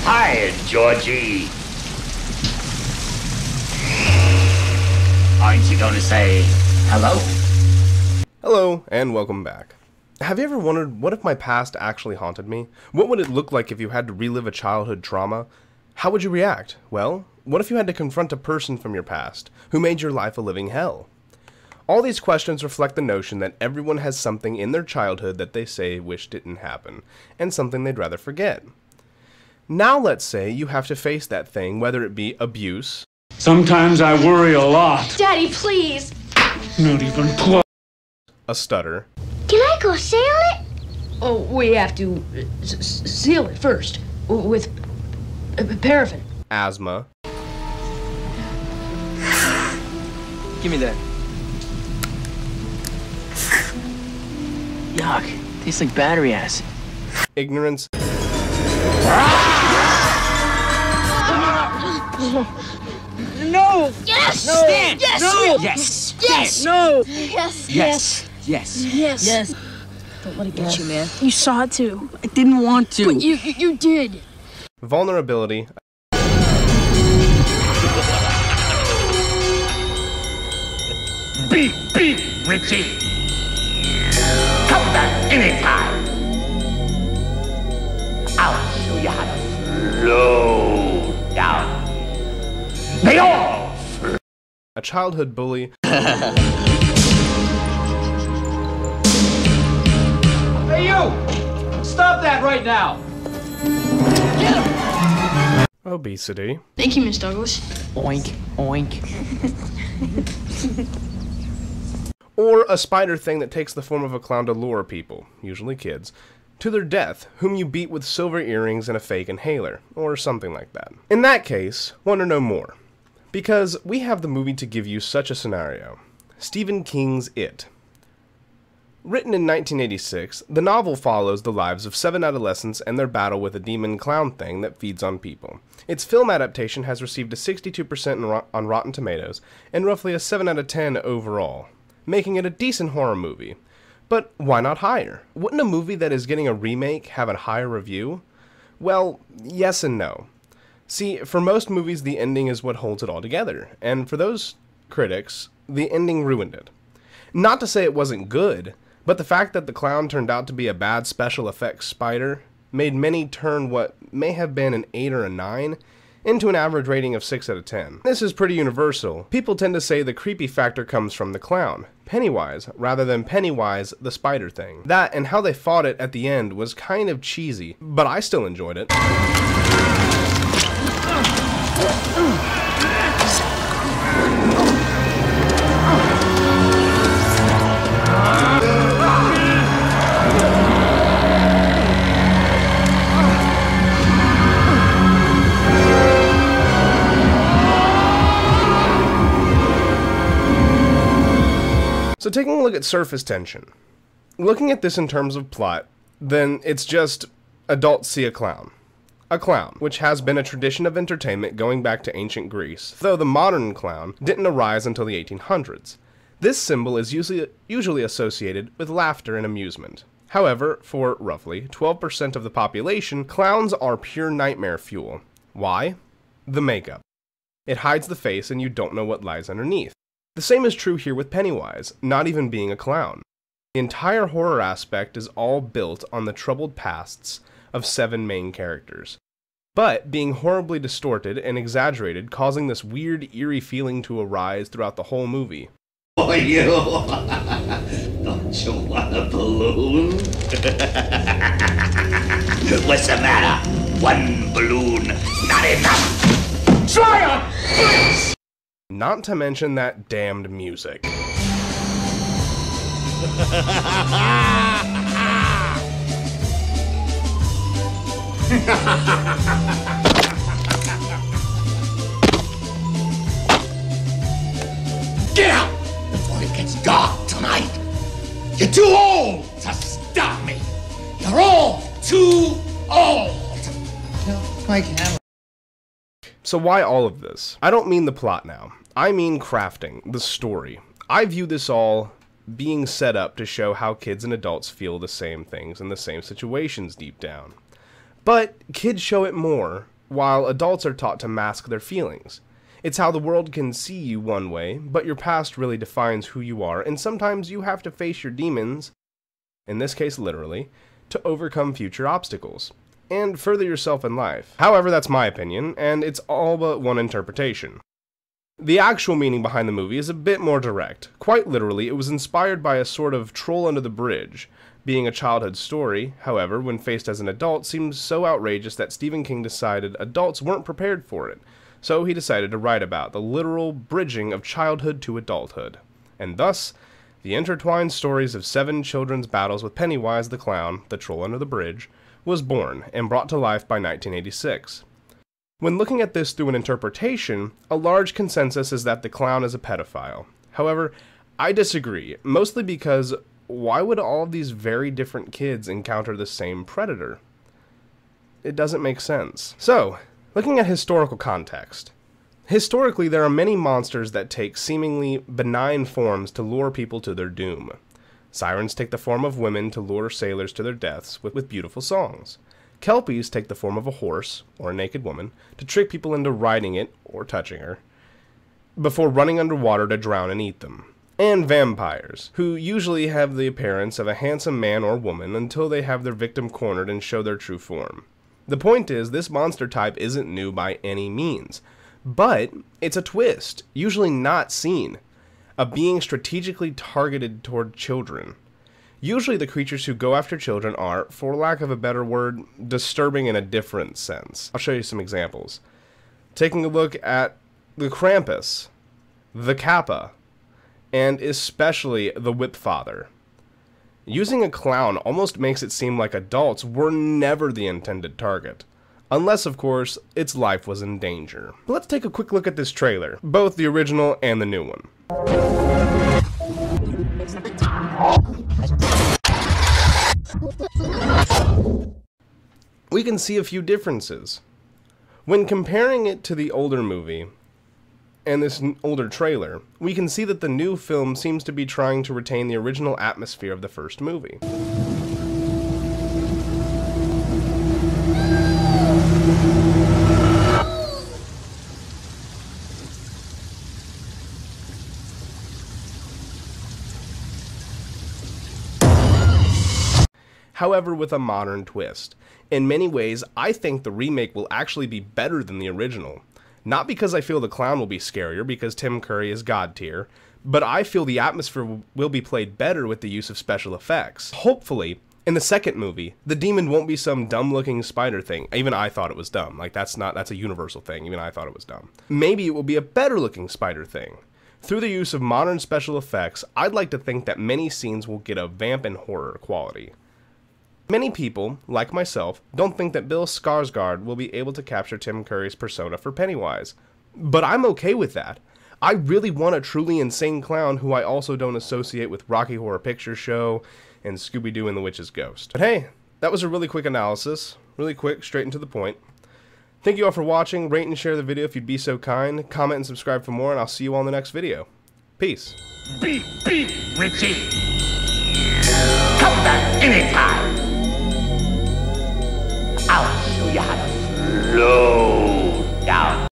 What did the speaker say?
Hi, Georgie. Aren't you going to say hello? Hello, and welcome back. Have you ever wondered, what if my past actually haunted me? What would it look like if you had to relive a childhood trauma? How would you react? Well, what if you had to confront a person from your past who made your life a living hell? All these questions reflect the notion that everyone has something in their childhood that they say wish didn't happen, and something they'd rather forget. Now let's say you have to face that thing, whether it be abuse. Sometimes I worry a lot. Daddy, please. Not even close. A stutter. Can I go sail it? Oh, we have to seal it first with paraffin. Asthma. Give me that. Yuck. Tastes like battery acid. Ignorance. No! Yes! No! Stand! Yes! No! Yes! Yes! No! Yes! Yes! Yes! Yes! Yes! Don't let it get you, man. You saw it too. I didn't want to. But you did. Vulnerability. Beep, beep, Richie. Come back anytime. I'll show you how to slow down. They all A childhood bully. Hey, you! Stop that right now! Get him! Obesity. Thank you, Miss Douglas. Oink, oink. Or a spider thing that takes the form of a clown to lure people, usually kids, to their death, whom you beat with silver earrings and a fake inhaler, or something like that. In that case, want to know more. Because we have the movie to give you such a scenario. Stephen King's It. Written in 1986, the novel follows the lives of 7 adolescents and their battle with a demon clown thing that feeds on people. Its film adaptation has received a 62% on Rotten Tomatoes, and roughly a 7 out of 10 overall, making it a decent horror movie. But why not higher? Wouldn't a movie that is getting a remake have a higher review? Well, yes and no. See, for most movies the ending is what holds it all together, and for those critics, the ending ruined it. Not to say it wasn't good, but the fact that the clown turned out to be a bad special effects spider made many turn what may have been an 8 or a 9 into an average rating of 6 out of 10. This is pretty universal. People tend to say the creepy factor comes from the clown, Pennywise, rather than Pennywise the spider thing. That and how they fought it at the end was kind of cheesy, but I still enjoyed it. So taking a look at surface tension. Looking at this in terms of plot, then it's just adults see a clown. A clown, which has been a tradition of entertainment going back to ancient Greece, though the modern clown didn't arise until the 1800s. This symbol is usually associated with laughter and amusement. However, for roughly 12% of the population, clowns are pure nightmare fuel. Why? The makeup. It hides the face and you don't know what lies underneath. The same is true here with Pennywise, not even being a clown. The entire horror aspect is all built on the troubled pasts of 7 main characters, but being horribly distorted and exaggerated, causing this weird, eerie feeling to arise throughout the whole movie. Oh, you! Don't you want a balloon? What's the matter? One balloon, not enough! Try it! Not to mention that damned music. Get out before it gets dark tonight. You're too old to stop me. You're all too old. My camera. So why all of this? I don't mean the plot now. I mean crafting, the story. I view this all being set up to show how kids and adults feel the same things in the same situations deep down. But kids show it more while adults are taught to mask their feelings. It's how the world can see you one way, but your past really defines who you are, and sometimes you have to face your demons, in this case literally, to overcome future obstacles, and further yourself in life. However, that's my opinion, and it's all but one interpretation. The actual meaning behind the movie is a bit more direct. Quite literally, it was inspired by a sort of troll under the bridge. Being a childhood story, however, when faced as an adult, seems so outrageous that Stephen King decided adults weren't prepared for it. So he decided to write about the literal bridging of childhood to adulthood. And thus, the intertwined stories of 7 children's battles with Pennywise the Clown, the troll under the bridge, was born and brought to life by 1986. When looking at this through an interpretation, a large consensus is that the clown is a pedophile. However, I disagree, mostly because why would all of these very different kids encounter the same predator? It doesn't make sense. So, looking at historical context. Historically, there are many monsters that take seemingly benign forms to lure people to their doom. Sirens take the form of women to lure sailors to their deaths with beautiful songs. Kelpies take the form of a horse, or a naked woman, to trick people into riding it, or touching her, before running underwater to drown and eat them. And vampires, who usually have the appearance of a handsome man or woman until they have their victim cornered and show their true form. The point is, this monster type isn't new by any means, but it's a twist, usually not seen. A being strategically targeted toward children. Usually the creatures who go after children are, for lack of a better word, disturbing in a different sense. I'll show you some examples. Taking a look at the Krampus, the Kappa, and especially the Whipfather. Using a clown almost makes it seem like adults were never the intended target. Unless, of course, its life was in danger. But let's take a quick look at this trailer, both the original and the new one. We can see a few differences. When comparing it to the older movie and this older trailer, we can see that the new film seems to be trying to retain the original atmosphere of the first movie. However, with a modern twist. In many ways, I think the remake will actually be better than the original. Not because I feel the clown will be scarier, because Tim Curry is god tier, but I feel the atmosphere will be played better with the use of special effects. Hopefully, in the second movie, the demon won't be some dumb-looking spider thing. Even I thought it was dumb. Like, that's a universal thing. Even I thought it was dumb. Maybe it will be a better-looking spider thing. Through the use of modern special effects, I'd like to think that many scenes will get a vamp and horror quality. Many people, like myself, don't think that Bill Skarsgård will be able to capture Tim Curry's persona for Pennywise. But I'm okay with that. I really want a truly insane clown who I also don't associate with Rocky Horror Picture Show and Scooby-Doo and the Witch's Ghost. But hey, that was a really quick analysis. Really quick, straight and to the point. Thank you all for watching. Rate and share the video if you'd be so kind. Comment and subscribe for more, and I'll see you all in the next video. Peace. Beep, beep, Richie. Come back anytime. I'll show you how to slow down.